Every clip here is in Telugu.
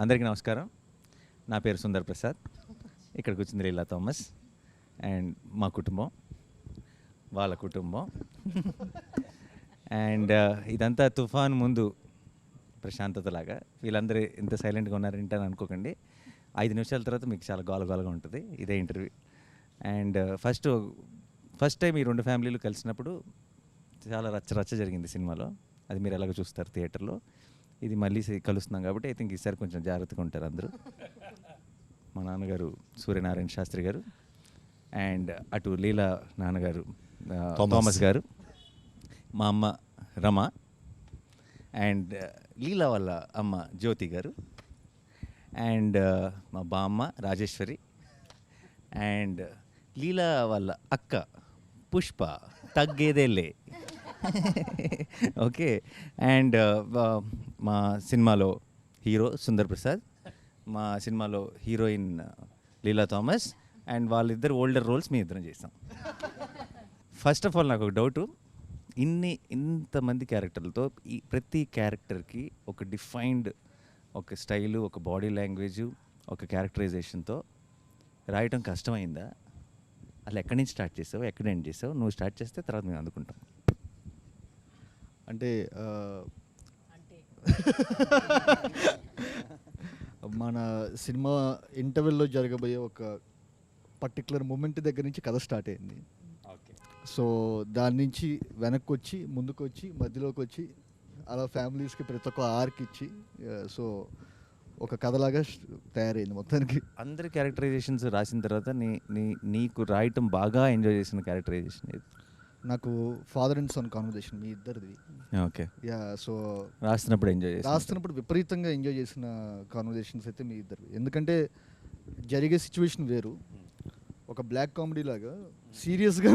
అందరికీ నమస్కారం. నా పేరు సుందర్ ప్రసాద్. ఇక్కడికి వచ్చింది లీలా థామస్ అండ్ మా కుటుంబం, వాళ్ళ కుటుంబం. అండ్ ఇదంతా తుఫాన్ ముందు ప్రశాంతతలాగా. వీళ్ళందరూ ఇంత సైలెంట్గా ఉన్నారంటే అని అనుకోకండి. 5 నిమిషాల తర్వాత మీకు చాలా గోలగోలగా ఉంటుంది ఇదే ఇంటర్వ్యూ. అండ్ ఫస్ట్ టైం ఈ 2 ఫ్యామిలీలు కలిసినప్పుడు చాలా రచ్చ జరిగింది సినిమాలో. అది మీరు ఎలాగో చూస్తారు థియేటర్లో. ఇది మళ్ళీ కలుస్తున్నాం కాబట్టి ఐ థింక్ ఈసారి కొంచెం జాగ్రత్తగా ఉంటారు అందరూ. మా నాన్నగారు సూర్యనారాయణ శాస్త్రి గారు, అండ్ అటు లీలా నాన్నగారు థామస్ గారు, మా అమ్మ రమ, అండ్ లీలా వాళ్ళ అమ్మ జ్యోతి గారు, అండ్ మా బామ్మ రాజేశ్వరి, అండ్ లీలా వాళ్ళ అక్క పుష్ప తగ్గేదేలే. ఓకే. అండ్ మా సినిమాలో హీరో సుందర్ ప్రసాద్, మా సినిమాలో హీరోయిన్ లీలా థామస్, అండ్ వాళ్ళిద్దరు ఓల్డర్ రోల్స్ మీ ఇద్దరం చేసాం. ఫస్ట్ ఆఫ్ ఆల్ నాకు ఒక డౌటు, ఇంతమంది క్యారెక్టర్లతో ఈ ప్రతి క్యారెక్టర్కి ఒక డిఫైన్డ్ ఒక స్టైలు, ఒక బాడీ లాంగ్వేజు, ఒక క్యారెక్టరైజేషన్తో రాయటం కష్టమైందా? అసలు ఎక్కడి నుంచి స్టార్ట్ చేసావు, ఎక్కడ ఎండ్ చేసావు? నువ్వు స్టార్ట్ చేస్తే తర్వాత మేము అందుకుంటాం. అంటే మన సినిమా ఇంటర్వెల్లో జరగబోయే ఒక పర్టికులర్ మూమెంట్ దగ్గర నుంచి కథ స్టార్ట్ అయింది. సో దాని నుంచి వెనక్కి వచ్చి ముందుకు వచ్చి మధ్యలోకి వచ్చి అలా ఫ్యామిలీస్కి ప్రతి ఒక్క ఆర్క్ ఇచ్చి సో ఒక కథలాగా తయారైంది మొత్తానికి. అందరి క్యారెక్టరైజేషన్స్ రాసిన తర్వాత నీకు రాయటం బాగా ఎంజాయ్ చేసిన క్యారెక్టరైజేషన్ ఏది? నాకు ఫాదర్ అండ్ సన్ కాన్వర్జేషన్ మీ ఇద్దరిది. ఓకే. యా. సో రాస్తున్నప్పుడు విపరీతంగా ఎంజాయ్ చేసిన కాన్వర్జేషన్స్ అయితే మీ ఇద్దరు. ఎందుకంటే జరిగే సిచ్యువేషన్ వేరు, ఒక బ్లాక్ కామెడీ లాగా సీరియస్గా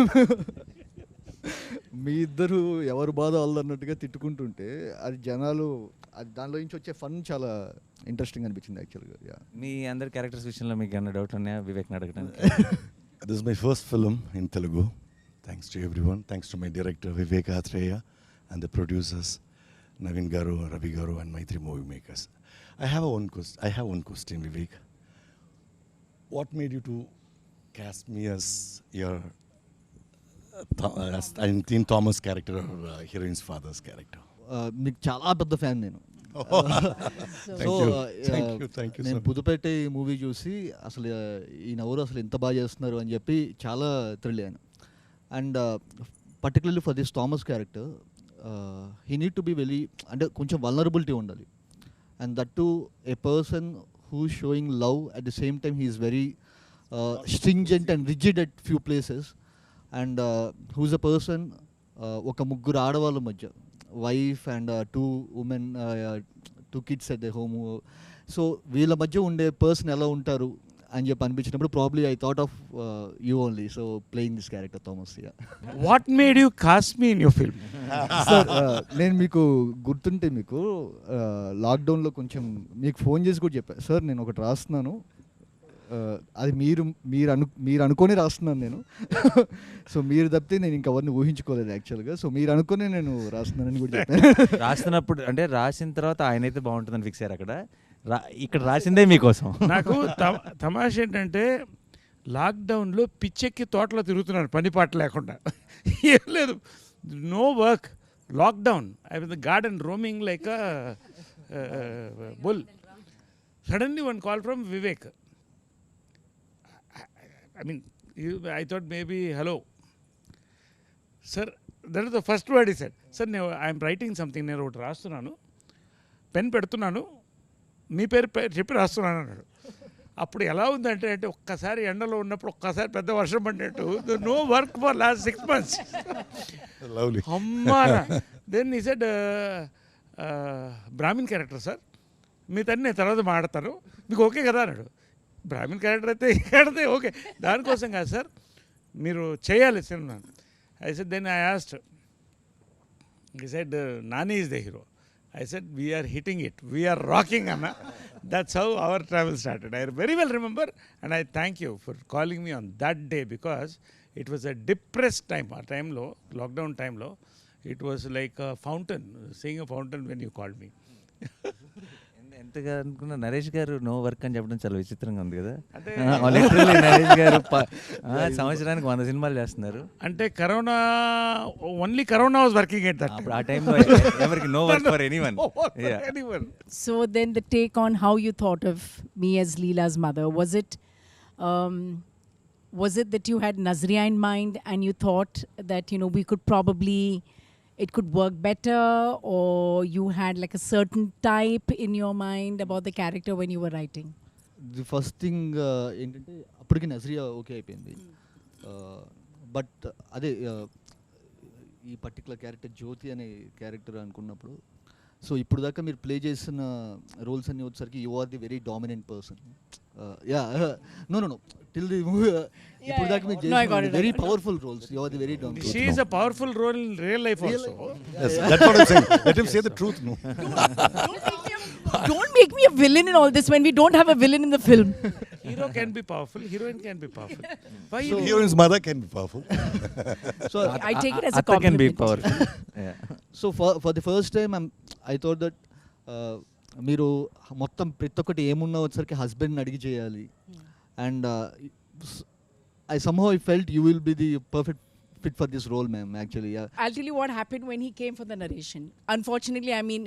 మీ ఇద్దరు ఎవరు బాధ వాళ్ళన్నట్టుగా తిట్టుకుంటుంటే అది జనాలు దానిలో నుంచి వచ్చే ఫన్ చాలా ఇంట్రెస్టింగ్ అనిపించింది యాక్చువల్గా. మీ అందరి క్యారెక్టర్స్ విషయంలో మీకు ఏమైనా డౌట్ ఉన్నాయా వివేక్ని అడగడానికి? This is my first film in Telugu. Thanks to everyone. Thanks to my director Vivek Atreya and the producers Naveen Garu, Ravi Garu and my 3 movie makers. I have one question, Vivek. What made you to cast me as your Teen Thomas character or heroine's father's character? మీకు చాలా పెద్ద ఫ్యాన్ నేను. సో నేను పుదుపేట మూవీ చూసి అసలు ఈయన ఎవరు అసలు ఎంత బాగా చేస్తున్నారు అని చెప్పి చాలా థ్రిల్ అయ్యాను. And particularly for this Thomas character he need to be very, అంటే కొంచెం వల్నరబిలిటీ ఉండాలి. And that to a person who showing love at the same time he is very stringent and rigid at few places. And whose a person, ఒక ముగ్గురు ఆడవాళ్ళ మధ్య, wife and 2 women, 2 kids at the home. So వీళ్ళ మధ్య ఉండే పర్సన్ ఎలా ఉంటారు అని చెప్పి అనిపించినప్పుడు probably I thought of you only. So playing this character Thomas. What made you cost me in your film? Sir నేను మీకు గుర్తుంటే మీకు లాక్డౌన్లో కొంచెం మీకు ఫోన్ చేసి కూడా చెప్పాను, సార్ నేను ఒకటి రాస్తున్నాను, అది మీరు అనుకొని రాస్తున్నాను నేను. సో మీరు తప్పితే నేను ఇంకెవరిని ఊహించుకోలేదు యాక్చువల్గా. సో మీరు అనుకుని నేను రాస్తున్నానని కూడా చెప్పాను. రాస్తున్నప్పుడు అంటే రాసిన తర్వాత ఆయన అయితే బాగుంటుందని ఫిక్స్ అయ్యారు. ఇక్కడ రాసిందే మీకోసం. నాకు తమాష ఏంటంటే లాక్డౌన్లో పిచ్చెక్కి తోటలో తిరుగుతున్నాను పని పాట లేకుండా. ఏం లేదు, no work, lockdown. I was the garden roaming like a bull. Suddenly one call from Vivek. I mean, I thought maybe, hello. Sir, that is the first word he said. Sir, I am writing something. నేను ఒకటి రాస్తున్నాను, పెన్ పెడుతున్నాను, మీ పేరు చెప్పి రాస్తున్నాను అన్నాడు. అప్పుడు ఎలా ఉందంటే ఒక్కసారి ఎండలో ఉన్నప్పుడు ఒక్కసారి పెద్ద వర్షం పడినట్టు, no work for last 6 months. అమ్మారా. Then he said Brahmin character sir, మీ తన్ని నేను తర్వాత మాట్లాడతాను, మీకు ఓకే కదా అన్నాడు. బ్రాహ్మిన్ క్యారెక్టర్ అయితే ఓకే, దానికోసం కాదు సార్, మీరు చేయాలి సినిమా. I said, then I asked, he said Nani is the hero. I said we are hitting it, we are rocking Anna. That's how our travel started. I very well remember, and I thank you for calling me on that day because it was a depressed time. Our time lo, lockdown time lo, it was like a fountain, seeing a fountain when you called me. అంతగా అనుకున్న నరేష్ గారు నో వర్క్ అని చెప్పడం చాలా విచిత్రంగా ఉంది కదా. అంటే లిటరల్లీ నరేష్ గారు సంవత్సరానికి 100 సినిమాలు చేస్తున్నారు. అంటే corona only corona was working at that అప్పుడు ఆ టైంలో ఎవరికి no work for anyone. So then the take on how you thought of me as Leela's mother, was it that you had Nazriya in mind and you thought that, you know, we could probably, it could work better, or you had like a certain type in your mind about the character when you were writing? The first thing ఏంటంటే అప్పటికి నజరియా ఓకే అయిపోయింది. బట్ అదే ఈ పర్టికులర్ క్యారెక్టర్ జ్యోతి అనే క్యారెక్టర్ అనుకున్నప్పుడు, సో ఇప్పుడు దాకా మీరు ప్లే చేసిన రోల్స్ అన్నీ వచ్చేసరికి you are the very dominant person. Yeah no no no till the ఇప్పుడు దాకా మీరు No, I got చేసిన it. Very powerful roles, you are the very dominant. She is a powerful role in real life also. Yes, that's what I'm saying. Let him say the truth. No. Don't make me a villain in all this when we don't have a villain in the film. Hero can be powerful, heroine can be powerful. Why So you heroine's mother can be powerful. So I take it as a అత్త can be compliment. Powerful. So for the first time I thought that మీరు మొత్తం ప్రతి ఒక్కటి ఏమున్నా వచ్చేసరికి హస్బెండ్ని అడిగి చేయాలి. And I somehow I felt you will be the perfect fit for this role, ma'am, actually. Yeah. I'll tell you what happened when he came for the narration. Unfortunately, I mean,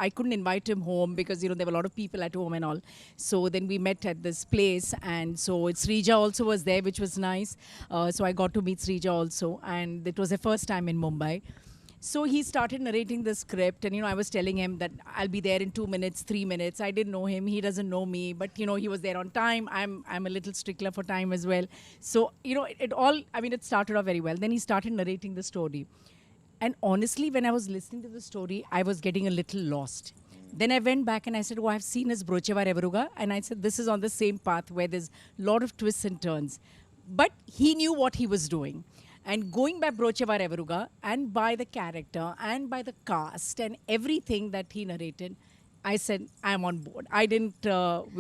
I couldn't invite him home because, you know, there were a lot of people at home and all. So then we met at this place, and so Srija also was there, which was nice. So I got to meet Srija also, and it was the first time in Mumbai. So he started narrating the script, and, you know, I was telling him that I'll be there in 2 minutes, 3 minutes. I didn't know him, he doesn't know me, but, you know, he was there on time. I'm a little stickler for time as well. So, you know, it all, I mean, it started off very well. Then he started narrating the story. And honestly, when I was listening to the story, I was getting a little lost. Then I went back and I said, oh, I've seen his Brochevar Evaruga. And I said, this is on the same path where there's a lot of twists and turns. But he knew what he was doing. And going by Brochevar Evaruga and by the character and by the cast and everything that he narrated, I said, I'm on board. I didn't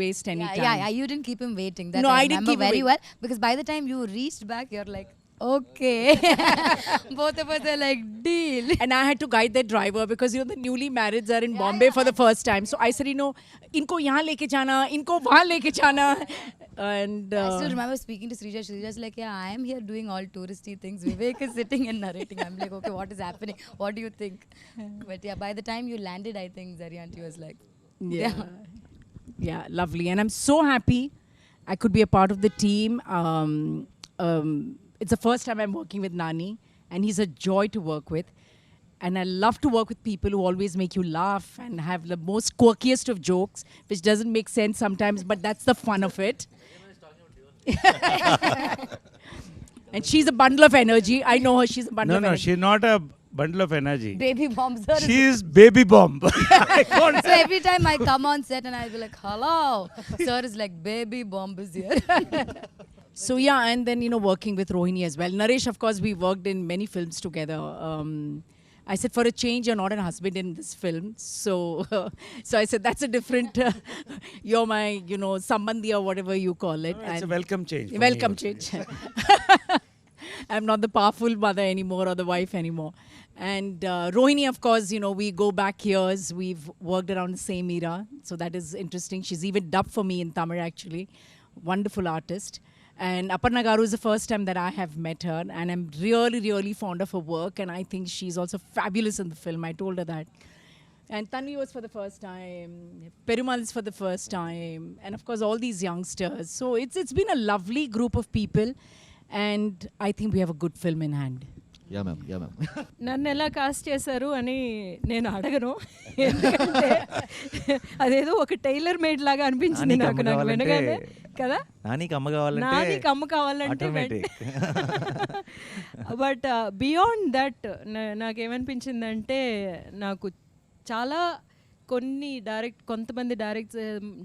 waste any time. Yeah, you didn't keep him waiting. That No, I I didn't remember keep him very waiting. well, because by the time you reached back, you're like, okay. Both of us are like, deal. And I had to guide that driver because, you know, the newly marrieds are in Bombay for the first time. So I said, you know, inko yahan leke jana, inko wahan leke jana. And I still remember speaking to Srija. Srija's like, yeah, I am here doing all touristy things. Vivek is sitting and narrating. I'm like, okay, what is happening? What do you think? But yeah, by the time you landed, I think Zaryanti was like, yeah, lovely. And I'm so happy I could be a part of the team. It's the first time I'm working with Nani, and he's a joy to work with. And I love to work with people who always make you laugh and have the most quirkiest of jokes, which doesn't make sense sometimes, but that's the fun of it. And she's a bundle of energy. I know her, she's a bundle of No, energy. she's not a bundle of energy. baby bomb, sir. She is baby bomb. So every time I come on set and I'll be like, hello. Sir is like, baby bomb is here. So yeah, and then, you know, working with Rohini as well. Naresh, of course, we worked in many films together. I said, for a change, you're not a husband in this film. So so I said, that's a different, you're my, you know, sambandhi or whatever you call it. It's a And welcome change. for me welcome also. change. I'm not the powerful mother anymore or the wife anymore. And Rohini, of course, you know, we go back years. We've worked around the same era. So that is interesting. She's even dubbed for me in Tamil, actually. Wonderful artist. And Aparna Garu is the first time that I have met her. And I'm really, really fond of her work. And I think she's also fabulous in the film. I told her that. And Tanvi was for the first time. Perumal is for the first time. And of course, all these youngsters. So it's been a lovely group of people. And I think we have a good film in hand. Yeah ma'am, yeah ma'am. నన్ను ఎలా కాస్ట్ చేశారు అని నేను అడగను, ఎందుకంటే అదేదో ఒక టైలర్ మేడ్ లాగా అనిపించింది నాకు వినగానే కదా. నానికి అమ్మ కావాలంటే నానికి అమ్మ కావాలంటే automatic. బట్ బియాండ్ దట్ నాకేమనిపించిందంటే, నాకు చాలా కొంతమంది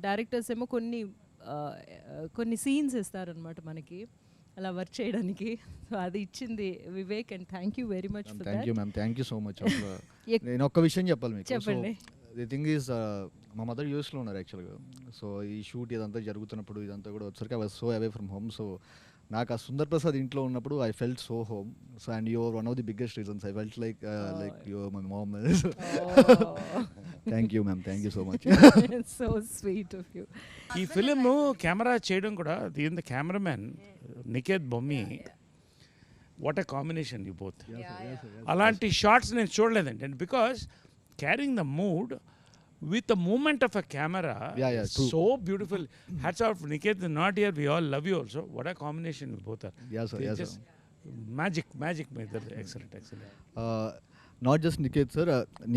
డైరెక్టర్స్ ఏమో కొన్ని సీన్స్ ఇస్తారనమాట మనకి అలా వర్క్ చేయడానికి. సో అది ఇచ్చింది Vivek, and thank you very much for thank you that. Ma'am, thank you so much. నేను ఒక్క విషయం చెప్పాలి మీకు. చెప్పండి. ది థింగ్ ఈజ్, మా మదర్ యూఎస్లో ఉన్నారు యాక్చువల్గా. సో ఈ షూట్ ఇదంతా జరుగుతున్నప్పుడు ఇదంతా కూడా వచ్చరికి I was so away from home. So నాకు ఆ సుందర్ ప్రసాద్ ఇంట్లో ఉన్నప్పుడు I felt so home. So and your one of the biggest reasons I felt like your my mom. Thank you ma'am, thank you so much. So sweet of you. ఈ ఫిలిం కెమెరా చేయడం కూడా దీని cameraman Niket Bommi, what a combination you both. అలాంటి షార్ట్స్ నేను చూడలేదండి. And because carrying the mood with the movement of a camera, true. so beautiful. Hats off, Niket is not here, we all love you also. What a combination you both are. Yes sir, They yes just sir. magic excellent. Not just Niket sir,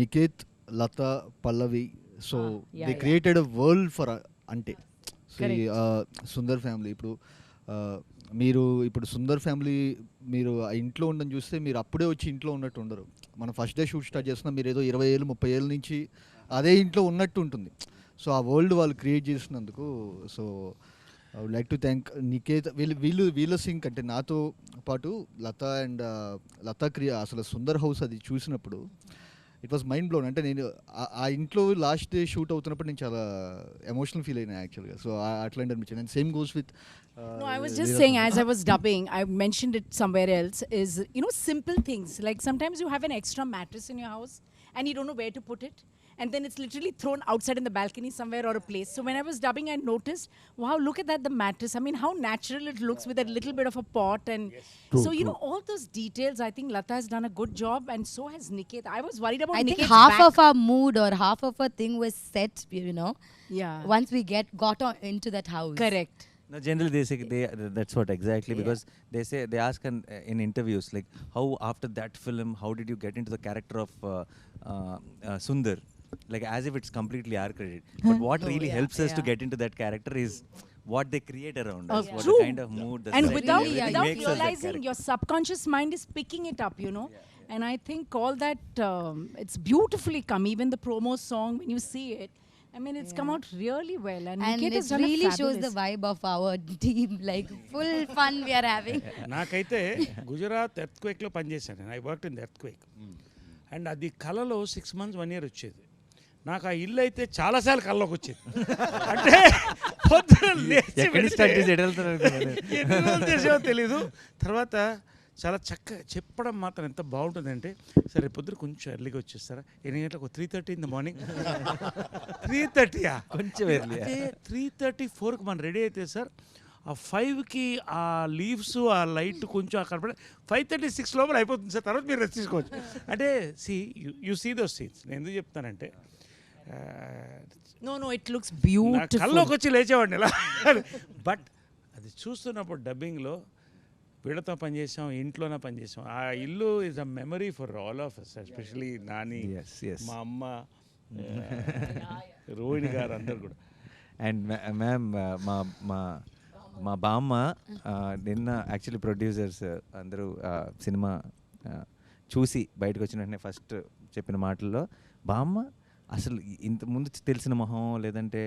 Niket, Lata, Pallavi, so yeah, they yeah. created a world for ante. So Correct. Sundar family ఇప్పుడు మీరు ఇప్పుడు సుందర్ ఫ్యామిలీ మీరు ఆ ఇంట్లో ఉండని చూస్తే మీరు అప్పుడే వచ్చి ఇంట్లో ఉన్నట్టు ఉండరు. మనం ఫస్ట్ డే షూట్ స్టార్ట్ చేస్తున్నాం, మీరు ఏదో 20 ఏళ్ళు 30 ఏళ్ళ నుంచి అదే ఇంట్లో ఉన్నట్టు ఉంటుంది. సో ఆ వరల్డ్ వాళ్ళు క్రియేట్ చేసినందుకు so I would like to thank Niket. వీళ్ళ సింక్ అంటే నాతో పాటు లతా అండ్ లతా అసలు సుందర్ హౌస్ అది చూసినప్పుడు ఇట్ వాస్ మైండ్ బ్లోన్. అంటే నేను ఆ ఇంట్లో లాస్ట్ డే షూట్ అవుతున్నప్పుడు నేను చాలా ఎమోషనల్ ఫీల్ అయినా యాక్చువల్గా. సో అట్లాంటి అనిపించింది. And same goes with No, I was just saying, as I was dubbing, I mentioned it somewhere else, is, you know, simple things. Like sometimes you have an extra mattress in your house and you don't know where to put it. And then it's literally thrown outside in the balcony somewhere or a place. So when I was dubbing, I noticed, wow, look at that, the mattress. I mean, how natural it looks with a little bit of a pot. And so, you know, all those details, I think Lata has done a good job, and so has Niket. I was worried about I think Niket's half back. of our mood or half of our thing was set, you know, Yeah. once we got into that house. Correct. No, generally they say that's what exactly, because they ask in interviews like, how after that film, how did you get into the character of Sundar, like as if it's completely our credit. But what really helps us to get into that character is what they create around us, what True. the kind of mood, the And setting, without everything makes us that realizing, character. your subconscious mind is picking it up, you know. And I think all that, it's beautifully come. Even the promo song, when you see it, I mean, it's come out really well. And And Niket it has done really a shows the fabulous. vibe of our team, like full fun we are having. నాకైతే గుజరాత్ ఎర్త్క్వేక్లో పనిచేశాను. I work in the earthquake. And అది కళలో 6 months 1 year వచ్చేది. నాకు ఆ ఇల్లు అయితే చాలాసార్లు కళ్ళలోకి వచ్చేది. అంటే పొద్దున లేచి ఎక్కడి స్టార్ట్ చేసి ఎటు వెళ్తున్నారు అనుకున్నాను. ఎన్ని రోజులు చేసామో తెలీదు. తర్వాత చాలా చక్కగా చెప్పడం మాత్రం ఎంత బాగుంటుందంటే, సరే పొద్దున కొంచెం ఎర్లీగా వచ్చేస్తారా, 8 గంటలకు 3:30 in the morning. 3:30 కొంచెం early. 3:34కి మనం రెడీ అయితే సార్, ఆ 5కి ఆ లీవ్స్ ఆ లైట్ కొంచెం అక్కడ 5:36 లోపల అయిపోతుంది సార్. తర్వాత మీరు రెస్ట్ తీసుకోవచ్చు. అంటే యూ సీ దోస్ సీన్స్. నేను ఎందుకు చెప్తానంటే, No, it looks నా beautiful. కల్లోకి వచ్చి లేచేవాడిని ఇలా. బట్ అది చూస్తున్నప్పుడు డబ్బింగ్లో వీళ్ళతో పనిచేసాం, ఇంట్లోనే పనిచేసాం. ఆ ఇల్లు is a memory for all of us, especially Nani, Yes. మా అమ్మ, రోహిణి గారు, అందరు కూడా. అండ్ మ్యామ్ మా బామ్మ నిన్న యాక్చువల్లీ ప్రొడ్యూసర్స్ అందరూ సినిమా చూసి బయటకు వచ్చిన వెంటనే ఫస్ట్ చెప్పిన మాటల్లో, బామ్మ అసలు ఇంత ముందు తెలిసిన మొహం లేదంటే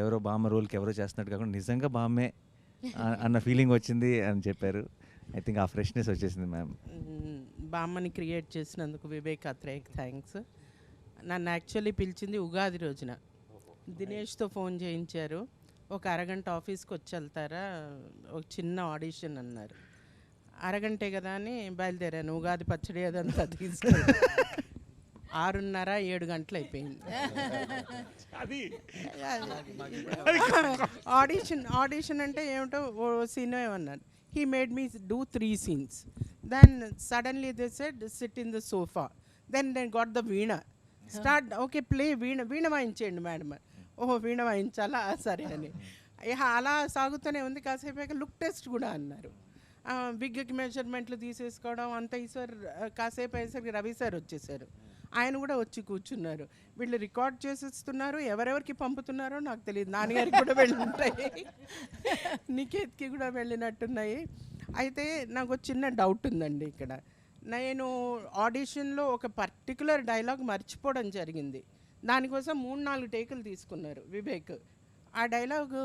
ఎవరో బామ్మ రోల్కి ఎవరో చేస్తున్నట్టు కాకుండా నిజంగా బామ్మే అన్న ఫీలింగ్ వచ్చింది అని చెప్పారు. ఐ థింక్ ఆ ఫ్రెష్నెస్ వచ్చేసింది మ్యామ్. బామ్మని క్రియేట్ చేసినందుకు వివేక్ అత్రేయకి థ్యాంక్స్. నన్ను యాక్చువల్లీ పిలిచింది ఉగాది రోజున. దినేష్తో ఫోన్ చేయించారు, ఒక అరగంట ఆఫీస్కి వచ్చి వెళ్తారా, ఒక చిన్న ఆడిషన్ అన్నారు. అరగంటే కదా అని బయలుదేరాను. ఉగాది పచ్చడి అదంతా తీసుకుని 6:30 7 అయిపోయింది. అది ఆడిషన్ అంటే ఏమిటో ఓ సీన్ ఏమన్నారు. He made me do 3 scenes. Then suddenly they said, sit in the sofa. Then they got the veena. Start, okay, play veena. Veena వాయించేయండి మేడం. ఓహో వీణ వాయించాలా, సరే అని. అలా సాగుతూనే ఉంది. కాసేపు లుక్ టెస్ట్ కూడా అన్నారు. బిగ్కి మెజర్మెంట్లు తీసేసుకోవడం అంత ఈసారి కాసేపు అయ్యేసరికి రవి సార్ వచ్చేసారు. ఆయన కూడా వచ్చి కూర్చున్నారు. వీళ్ళు రికార్డ్ చేసేస్తున్నారు, ఎవరెవరికి పంపుతున్నారో నాకు తెలియదు. నాన్నగారికి కూడా వెళ్ళి ఉంటాయి, నికేత్కి కూడా వెళ్ళినట్టున్నాయి. అయితే నాకు చిన్న డౌట్ ఉందండి ఇక్కడ. నేను ఆడిషన్లో ఒక పర్టికులర్ డైలాగ్ మర్చిపోవడం జరిగింది. దానికోసం 3-4 టేకులు తీసుకున్నారు వివేక్. ఆ డైలాగు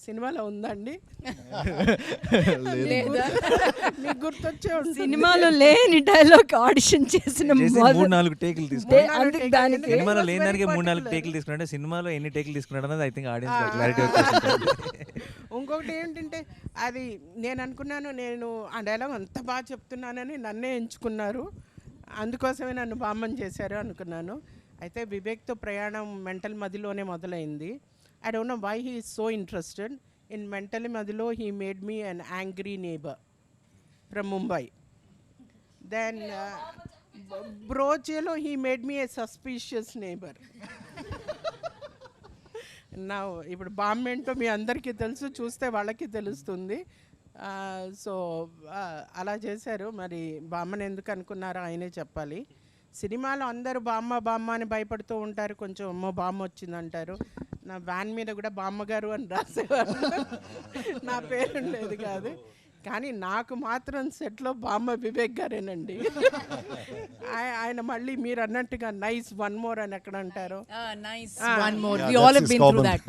సినిమాలో ఉందండి? లేదా? మీకు గుర్తొచ్చే ఉంటుంది. సినిమాలో లేని డైలాగ్ ఆడిషన్ చేసిన చేసి మొదటి- 3-4 టేకులు తీసుకున్నాడు. అందుకు దానికి సినిమాలో was లేని very దానికి 3-4 particular. టేకులు తీసుకున్నాడు. సినిమాలో ఎన్ని టేకులు తీసుకున్నాడు అన్నది ఐ థింక్ ఆడియన్స్ ఆ, క్లారిటీ ఇంకొకటి ఏంటంటే అది నేను అనుకున్నాను, నేను ఆ డైలాగ్ అంత బాగా చెప్తున్నానని నన్నే ఎంచుకున్నారు, అందుకోసమే నన్ను బామ్మని చేశారు అనుకున్నాను. అయితే వివేక్తో ప్రయాణం మెంటల్ మదిలోనే మొదలైంది. I don't know why he is so interested in mental Madhilo. He made me an angry neighbour from Mumbai. Then బ్రోచేలో he made me a suspicious neighbour. నా ఇప్పుడు బామ్మ ఏంటో మీ అందరికీ తెలుసు, చూస్తే వాళ్ళకి తెలుస్తుంది. సో అలా చేశారు. మరి బామ్మని ఎందుకు అనుకున్నారో ఆయనే చెప్పాలి. సినిమాలో అందరూ బామ్మ బామ్మ అని భయపడుతూ ఉంటారు, కొంచెం అమ్మో బామ్మ వచ్చిందంటారు. నా వ్యాన్ మీద కూడా బామ్మగారు అని రాసేవారు, నా పేరు ఉండేది కాదు. కానీ నాకు మాత్రం సెట్లో బామ్మ వివేక్ గారేనండి. ఆయన మళ్ళీ మీరు అన్నట్టుగా నైస్ వన్ మోర్ అని ఎక్కడ అంటారు? Nice. Ah. One more. Yeah, We all that's have his been through common. that.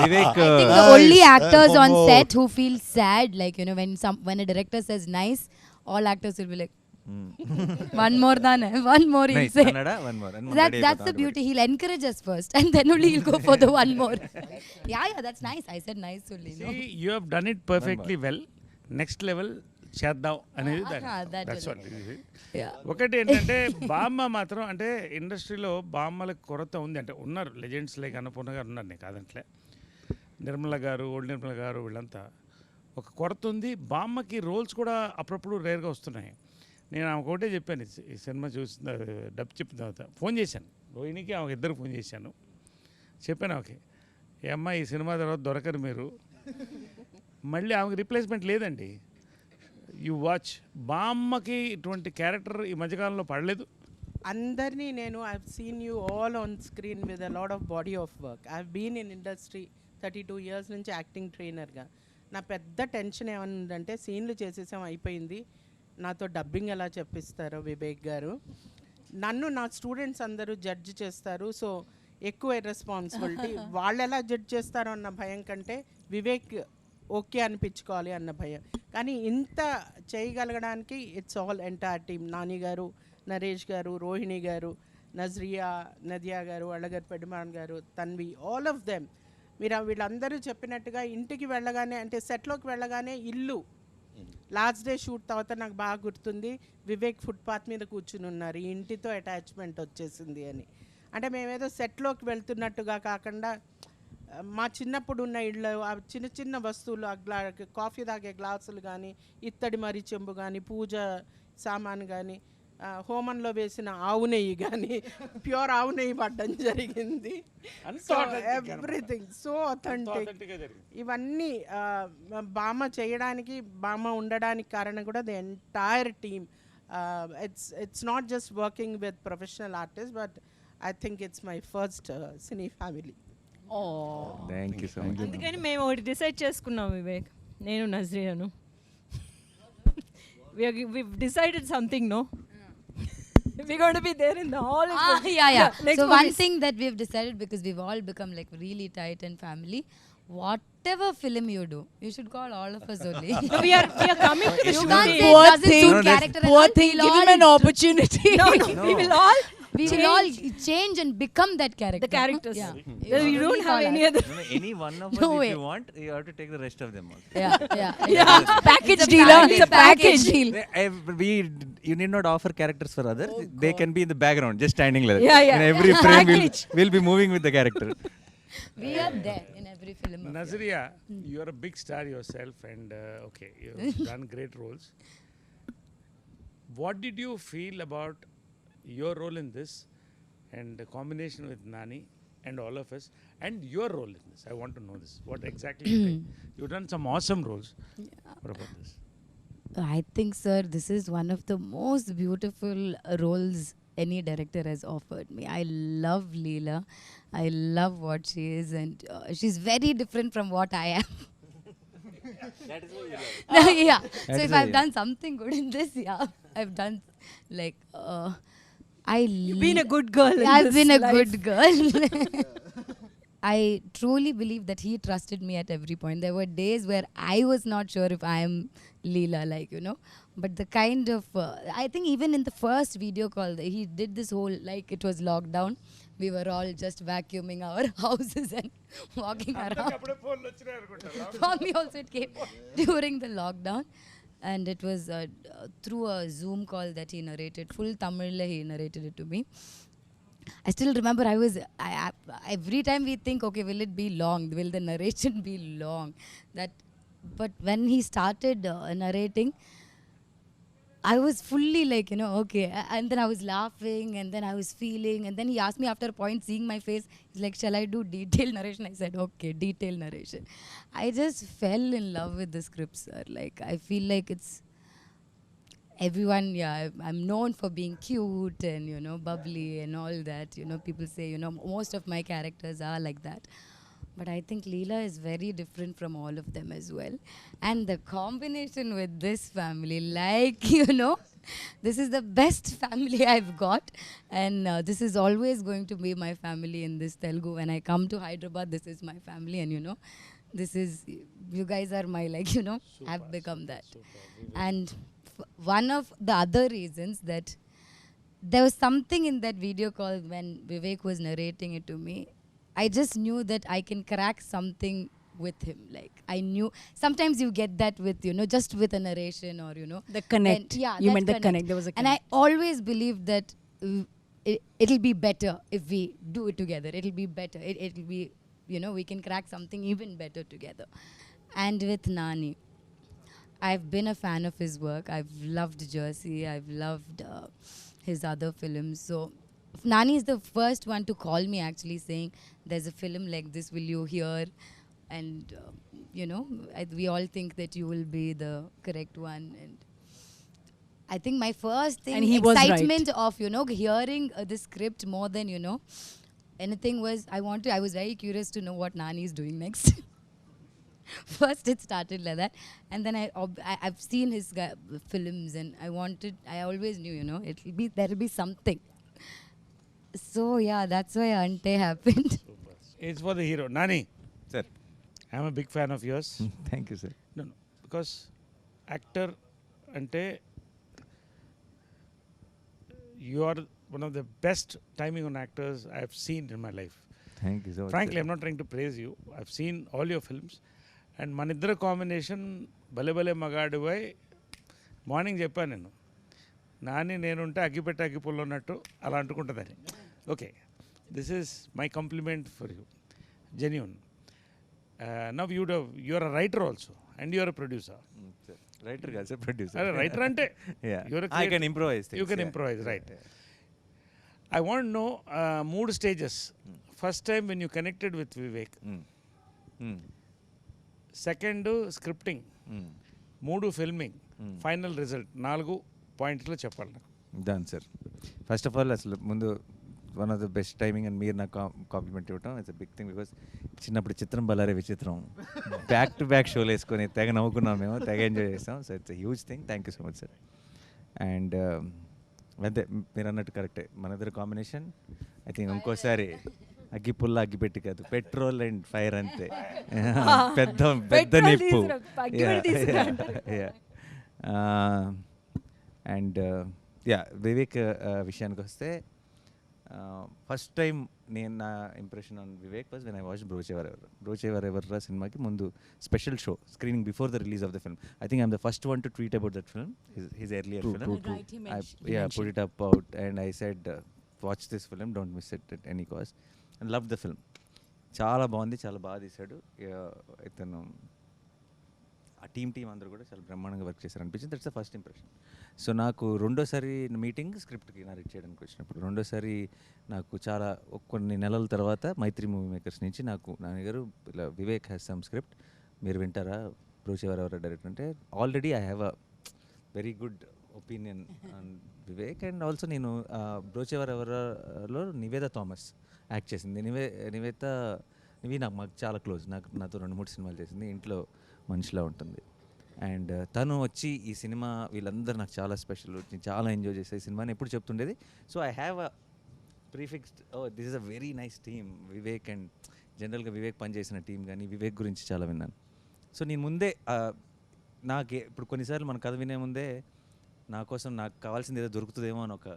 Vivek I think the only actors on set who feel sad, like, you know, when a director says nice, all actors will be like, one more than one more he'll say. That's the beauty. He'll encourage us first, and then only he'll go for the one more. Yeah, that's nice. I said nice only. No? See, you have done it perfectly well. Next level చేద్దాం అనేది that that's will- what. Yeah. ఒకటి ఏంటంటే బామ్మ మాత్రం అంటే ఇండస్ట్రీలో బామ్మలకు కొరత ఉంది. అంటే ఉన్నారు లెజెండ్స్ లైక్ అన్నపూర్ణ గారు ఉన్నారు, నేను కాదంటలే, నిర్మల గారు, ఓల్డ్ నిర్మల గారు, వీళ్ళంతా ఒక కొరత ఉంది. బామ్మకి రోల్స్ కూడా అప్పుడప్పుడు రేర్గా వస్తున్నాయి. నేను ఆమె ఒకటే చెప్పాను, ఈ సినిమా చూసిన డబ్ చెప్పిన తర్వాత ఫోన్ చేశాను రోహిణికి, ఆమెకి ఇద్దరు ఫోన్ చేశాను. చెప్పాను ఓకే ఏ అమ్మ ఈ సినిమా తర్వాత దొరకరు మీరు, మళ్ళీ ఆమెకి రిప్లేస్మెంట్ లేదండి. యు వాచ్, బామ్మకి ఇటువంటి క్యారెక్టర్ ఈ మధ్యకాలంలో పడలేదు. అందరినీ నేను I seen you all on screen with a lot of body of work. I been in industry 32 years నుంచి యాక్టింగ్ ట్రైనర్గా. నా పెద్ద టెన్షన్ ఏమన్నదంటే సీన్లు చేసేసాం అయిపోయింది, నాతో డబ్బింగ్ ఎలా చెప్పిస్తారో వివేక్ గారు. నన్ను నా స్టూడెంట్స్ అందరూ జడ్జ్ చేస్తారు, సో ఎక్కువ రెస్పాన్సిబిలిటీ. వాళ్ళు ఎలా జడ్జ్ చేస్తారో అన్న భయం కంటే వివేక్ ఓకే అనిపించుకోవాలి అన్న భయం. కానీ ఇంత చేయగలగడానికి it's all entire team. Nani garu, Naresh గారు, రోహిణి గారు, నజ్రియా, నదియా గారు, అళ్ళగారు, పెడుమాన్ గారు, తన్వి, ఆల్ ఆఫ్ దెమ్. మీరు వీళ్ళందరూ చెప్పినట్టుగా ఇంటికి వెళ్ళగానే, అంటే సెట్లోకి వెళ్ళగానే ఇల్లు లాస్ట్ డే షూట్ తర్వాత నాకు బాగా గుర్తుంది, వివేక్ ఫుట్పాత్ మీద కూర్చుని ఉన్నారు, ఈ ఇంటితో అటాచ్మెంట్ వచ్చేసింది అని. అంటే మేమేదో సెట్లోకి వెళ్తున్నట్టుగా కాకుండా మా చిన్నప్పుడు ఉన్న ఇళ్ళు, ఆ చిన్న చిన్న వస్తువులు, ఆ కాఫీ తాగే గ్లాసులు కానీ, ఇత్తడి మరి చెంబు కానీ, పూజ సామాన్ కానీ, హోమంలో వేసిన ఆవు నెయ్యి కానీ, ప్యూర్ ఆవు నెయ్యి పడ్డం జరిగింది. So everything so authentic. ఇవన్నీ బామ్మ చేయడానికి, బామ్మ ఉండడానికి కారణం కూడా the entire team. It's not just working with professional artist, but I think it's my first cine family. Thank you so much. అందుకని మేము ఒకటి డిసైడ్ చేసుకున్నాం వివేక్, నేను నజ్రియాను. we've decided something, no? We're going to be there in the hall. Yeah. Next So one movies. thing that we've decided, because we've all become like really tight and family, whatever film you do, you should call all of us only. No, we are coming to the You shooting. can't say Poor it doesn't thing. suit No, character and Poor all. thing, We'll give him all an opportunity. No, we will all change and become that character. the characters. Yeah. You don't have any other. Any one of us, No if way. you want, you have to take the rest of them also. Yeah. Package It's a deal. package. It's a package deal. You need not offer characters for others. They can be in the background, just standing like that. Yeah. In every frame, Package. we'll be moving with the character. We are there in every film. of yours. Nazria, you are a big star yourself, and okay, you've done great roles. What did you feel about your role in this, and the combination with Nani and all of us, and your role in this? I want to know this. What exactly you think? You've done some awesome roles. What about this? I think, sir, this is one of the most beautiful roles any director has offered me. I love Leela. I love what she is, and she's very different from what I am. That is what you love. Yeah. That So is if why I've you done something good in this, yeah, I've done like You've been a good girl. In I've this been a life. good girl. I truly believe that he trusted me at every point. There were days where I was not sure if I am Leela, like, you know. But the kind of, I think even in the first video call, he did this whole, like, it was lockdown. We were all just vacuuming our houses and walking around. అప్పుడే ఫోన్లు వచ్చినాయి అనుకుంటా. For me also it came during the lockdown. And it was through a Zoom call that he narrated. Full Tamil he narrated it to me. I still remember every time we think, okay, will it be long? Will the narration be long? But when he started narrating, I was fully like, you know, okay. And then I was laughing, and then I was feeling, and then he asked me after a point, seeing my face, he's like, shall I do detailed narration? I said, okay, detailed narration. I just fell in love with the script, sir. Like, I feel like it's everyone, I'm known for being cute and, you know, bubbly and all that. You know, people say, you know, most of my characters are like that. But I think Leela is very different from all of them as well. And the combination with this family, like, you know, this is the best family I've got. And this is always going to be my family in this Telugu. When I come to Hyderabad, this is my family. And, you know, this is, you guys are my, like, you know, I've become that. And one of the other reasons that there was something in that video call when Vivek was narrating it to me, I just knew that I can crack something with him. Like, I knew sometimes you get that with, you know, just with a narration or, you know, The connect. yeah, You that meant the connect. There was a and I connect. always believed that it'll be better if we do it together. It'll be better. It'll be, you know, we can crack something even better together. And with Nani, I've been a fan of his work. I've loved Jersey. I've loved his other films. So Nani is the first one to call me, actually, saying, there's a film like this, will you hear? And, you know, we all think that you will be the correct one. And I think my first thing, And he was right. excitement of, you know, hearing the script more than, you know, anything was, I was very curious to know what Nani is doing next. First it started like that, and then I've seen his films, and I always knew, you know, there'll be something. So yeah, that's why Ante happened. It's for the hero. Nani, Sir. I'm a big fan of yours. Thank you, sir. No, because actor ante you are one of the best timing on actors I've seen in my life. Thank you so much. Frankly, sir. I'm not trying to praise you. I've seen all your films. And మన ఇద్దరు కాంబినేషన్ భలే భలే మగాడువై మార్నింగ్ చెప్పాను నేను, నాని నేనుంటే అగ్గిపెట్టి అగ్గిపుల్ల ఉన్నట్టు అలా అంటుకుంటుందని. Okay, this is my compliment for you, genuine. Now you're a writer also and you're a producer. Writer కాదు సార్, ప్రొడ్యూసర్. అరే రైటర్ అంటే I can improvise. You can improvise, right. I want know 3 stages. First time when you connected with Vivek, second scripting, 3 filming, final result, 4 పాయింట్లు చెప్పాలి నాకు. Done sir. First of all అసలు ముందు one of the best timing అని మీరు నాకు కాంప్లిమెంట్ ఇవ్వటం it's a big thing. Because చిన్నప్పుడు చిత్రం బలారే విచిత్రం బ్యాక్ టు బ్యాక్ షోలు వేసుకొని తెగ నవ్వుకున్నాం మేము, తెగ ఎంజాయ్ చేస్తాం. So it's a huge thing. Thank you so much sir. And అంతే మీరు అన్నట్టు కరెక్టే, మన ఇద్దరు కాంబినేషన్ ఐ థింక్ ఇంకోసారి అగ్గి పుల్ల అగ్గి పెట్టి కాదు, పెట్రోల్ అండ్ ఫైర్ అంతే. పెద్ద పెద్ద నిప్పు. అండ్ యా, వివేక్ విషయానికి వస్తే ఫస్ట్ టైం నేను నా impression on Vivek was when I watch Brochevarevarura సినిమాకి ముందు special show screening before the release of the film. I think I'm the first one to tweet about that film, his earlier film. I put it up out and I said, watch this film, don't miss it at any cost. And loved the film. చాలా బాగుంది, చాలా బాగా తీశాడు ఇతను. ఆ టీం అందరూ కూడా చాలా బ్రహ్మాండంగా వర్క్ చేశారు అనిపించింది. That's the first impression. So నాకు రెండోసారి మీటింగ్ స్క్రిప్ట్కి నరేట్ చేయడానికి వచ్చినప్పుడు, రెండోసారి నాకు చాలా కొన్ని నెలల తర్వాత మైత్రి మూవీ మేకర్స్ నుంచి నాకు నాన్నగారు ఇలా వివేక్ హ్యాస్ సమ్ స్క్రిప్ట్, మీరు వింటారా, బ్రోచేవర్ ఎవరు డైరెక్టర్ అంటే, already I have a very good opinion on Vivek. And also నేను బ్రోచేవర్ ఎవరలో నివేద థామస్ యాక్ట్ చేసింది. నివి మాకు చాలా క్లోజ్, నాతో 2-3 సినిమాలు చేసింది, ఇంట్లో మనిషిలా ఉంటుంది. అండ్ తను వచ్చి ఈ సినిమా వీళ్ళందరూ నాకు చాలా స్పెషల్, చాలా ఎంజాయ్ చేసే సినిమాని ఎప్పుడు చెప్తుండేది. So I have a prefixed, this is a very nice team Vivek. And జనరల్గా వివేక్ పనిచేసిన టీం కానీ వివేక్ గురించి చాలా విన్నాను. సో నేను ముందే నాకే ఇప్పుడు కొన్నిసార్లు మన కథ వినే ముందే నా కోసం నాకు కావాల్సింది ఏదో దొరుకుతుందేమో అని ఒక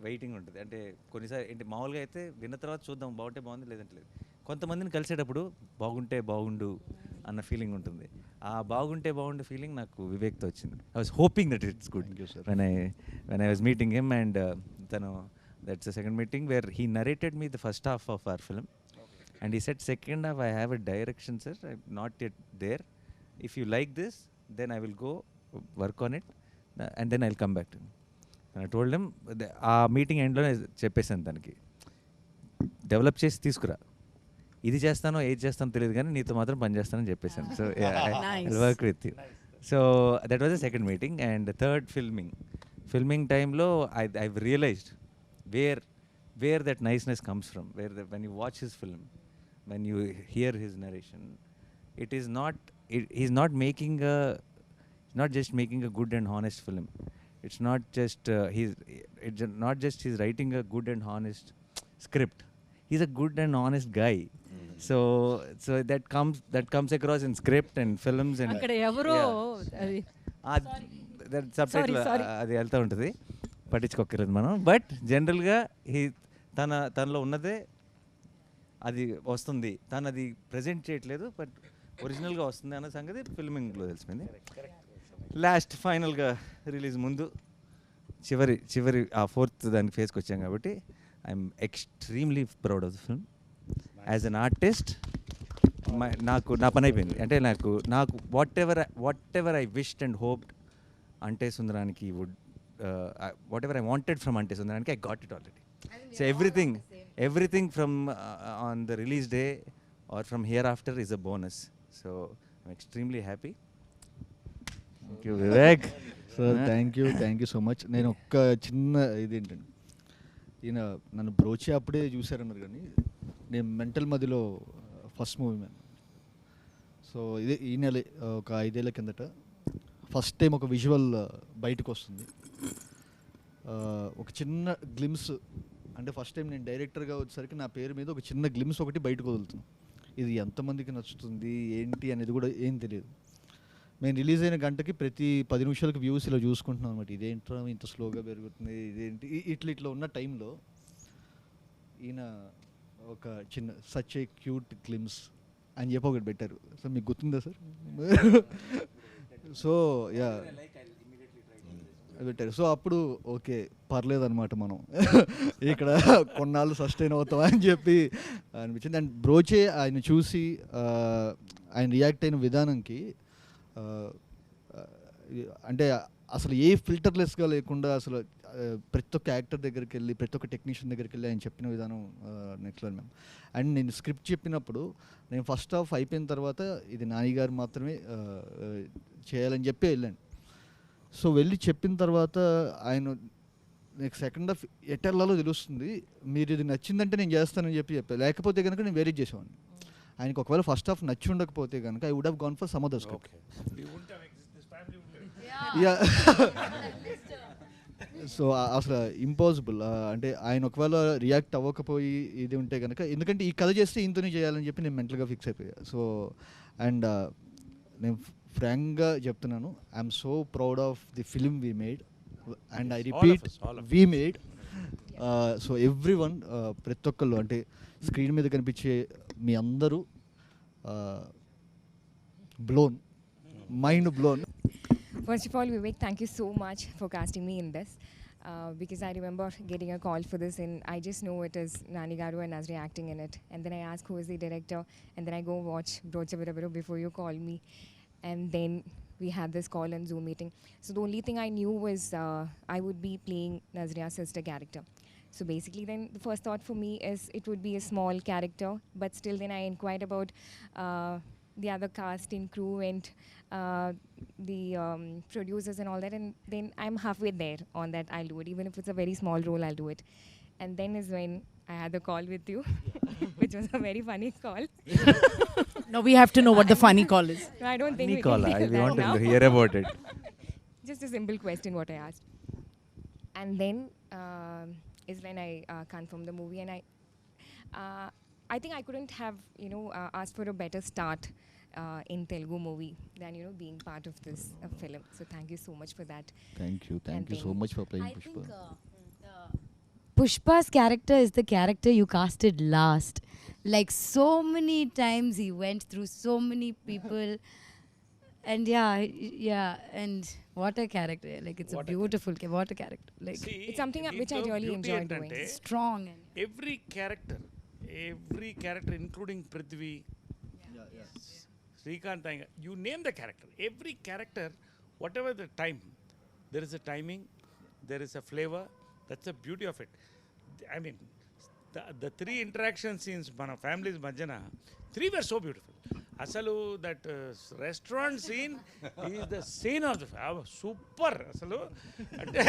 వెయిటింగ్ ఉంటుంది. అంటే కొన్నిసార్లు ఏంటి మామూలుగా అయితే విన్న తర్వాత చూద్దాం బాగుంటే బాగుంది లేదంటే లేదు. కొంతమందిని కలిసేటప్పుడు బాగుంటే బాగుండు అన్న ఫీలింగ్ ఉంటుంది. ఆ బాగుంటే బాగుండు ఫీలింగ్ నాకు వివేక్తో వచ్చింది. I was hoping that it's good when I was meeting him and తను that's the second meeting where he narrated me the first half of our film and he said second half I have a direction sir, I not yet there. If you like this then I will go work on it and then I will come back to I told him. ఆ మీటింగ్ ఎండ్లోనే చెప్పేశాను తనకి, డెవలప్ చేసి తీసుకురా, ఇది చేస్తానో ఏది చేస్తానో తెలియదు కానీ నీతో మాత్రం పని చేస్తానని చెప్పేశాను. So I work with you. So that was the second meeting. And third filming టైంలో I realized where that niceness comes from, when you watch his film, when you hear his narration, he's not just making a good and honest film. It's not just he's writing a good and honest script. He's a good and honest guy. So that comes across in script and films and అక్కడ ఎవరో అది that subtitle అది వెళ్తూ ఉంటుంది, పట్టించుకోకర్లేదు మనం. బట్ జనరల్గా తనలో ఉన్నదే అది వస్తుంది, తను అది ప్రజెంట్ చేయట్లేదు బట్ ఒరిజినల్గా వస్తుంది అన్న సంగతి ఫిల్మింగ్లో తెలిసిపోయింది. లాస్ట్ ఫైనల్గా రిలీజ్ ముందు చివరి ఆ ఫోర్త్ దానికి ఫేస్కి వచ్చాం కాబట్టి I'm extremely proud of the film. As an artist నా పని అయిపోయింది. అంటే నాకు whatever I wished and hoped Ante Sundaraniki whatever I wanted from Ante Sundaraniki I got it already. So everything from on the release day or from hereafter is a bonus. So I'm extremely happy. Thank you, Vivek. Sir thank you so much. నేను ఒక్క చిన్న ఇదేంటండి, ఈయన నన్ను బ్రోచి అప్పుడే చూశారన్నారు కానీ నేను మెంటల్ మదిలో ఫస్ట్ మూవీ మ్యాన్. సో ఇదే ఈ నెల ఒక 5 ఏళ్ళ కిందట ఫస్ట్ టైం ఒక విజువల్ బయటకు వస్తుంది. ఒక చిన్న గ్లిమ్స్, అంటే ఫస్ట్ టైం నేను డైరెక్టర్గా వచ్చేసరికి నా పేరు మీద ఒక చిన్న గ్లిమ్స్ ఒకటి బయటకు వదులుతున్నాను. ఇది ఎంతమందికి నచ్చుతుంది ఏంటి అనేది కూడా ఏం తెలియదు. మేము రిలీజ్ అయిన గంటకి ప్రతి 10 నిమిషాలకు వ్యూస్ ఇలా చూసుకుంటున్నాం అనమాట. ఇదేంట్రా ఇంత స్లోగా పెరుగుతుంది, ఇదేంటి ఇట్లా ఉన్న టైంలో ఈయన ఒక చిన్న సచ్ ఏ క్యూట్ గ్లిమ్స్ అని చెప్పి ఒకటి పెట్టారు. సో మీకు గుర్తుందా సార్? సో యా పెట్టారు. సో అప్పుడు ఓకే పర్లేదన్నమాట, మనం ఇక్కడ కొన్నాళ్ళు సస్టైన్ అవుతాం అని చెప్పి అనిపించింది. అండ్ బ్రోచే ఆయన చూసి ఆయన రియాక్ట్ అయిన విధానంకి అంటే అసలు ఏ ఫిల్టర్లెస్గా లేకుండా అసలు ప్రతి ఒక్క యాక్టర్ దగ్గరికి వెళ్ళి ప్రతి ఒక్క టెక్నీషియన్ దగ్గరికి వెళ్ళి ఆయన చెప్పిన విధానం నెక్స్ట్ లెవెల్ మ్యామ్. అండ్ నేను స్క్రిప్ట్ చెప్పినప్పుడు నేను ఫస్ట్ హాఫ్ అయిపోయిన తర్వాత ఇది నాని గారు మాత్రమే చేయాలని చెప్పి వెళ్ళాను. సో వెళ్ళి చెప్పిన తర్వాత ఆయన నెక్స్ట్ సెకండ్ హాఫ్ ఎటర్లలో తెలుస్తుంది, మీరు ఇది నచ్చిందంటే నేను చేస్తానని చెప్పాను, లేకపోతే కనుక నేను వేరే చేసేవాడిని. ఆయనకు ఒకవేళ ఫస్ట్ హాఫ్ నచ్చి ఉండకపోతే కనుక I would have gone for some other script. So అసలు ఇంపాసిబుల్. అంటే ఆయన ఒకవేళ రియాక్ట్ అవ్వకపోయి ఇది ఉంటే కనుక, ఎందుకంటే ఈ కథ చేస్తే ఇంతనే చేయాలని చెప్పి నేను మెంటల్గా ఫిక్స్ అయిపోయా. సో అండ్ నేను ఫ్రాంక్గా చెప్తున్నాను, I'm so proud of the film we made and I repeat we made. So every one, ప్రతి ఒక్కళ్ళు, అంటే స్క్రీన్ మీద కనిపించే మీ అందరూ blown, mind blown. First of all, Vivek, thank you so much for casting me in this. Because I remember getting a call for this, and I just know it is Nani Garu and Nazri acting in it. And then I ask who is the director, and then I go watch Brocha Virabiro before you call me. And then we had this call and Zoom meeting. So the only thing I knew was I would be playing Nazria's sister character. So basically then the first thought for me is it would be a small character, but still then I inquired about the other cast and crew and the producers and all that, and then I'm halfway there on that. I'll do it, even if it's a very small role, I'll do it. And then is when I had the call with you, which was a very funny call. No, we have to know what the funny call is. No, I don't think Funny we call, can I do want that now. to hear about it. Just a simple question what I asked. And then is when I confirmed the movie, and I think I couldn't have, asked for a better start in Telugu movie than, being part of this film. So thank you so much for that. Thank you so then- much for playing I Pushpa. think Pushpa's character is the character you casted last. Like so many times he went through so many people, and and what a character! Like it's What a a beautiful, what a character! Like See, It's something which I దీంట్లో really beauty enjoyed doing. ఏంటంటే, strong and every character including Prithvi, Srikanth Iyengar, you name the character, every character, whatever the time, there is a timing, there is a flavor. That's the beauty of it. I mean, the three interaction scenes మన ఫ్యామిలీస్ మధ్యన 3 were so beautiful. అసలు that restaurant scene is the scene of the super అసలు అంటే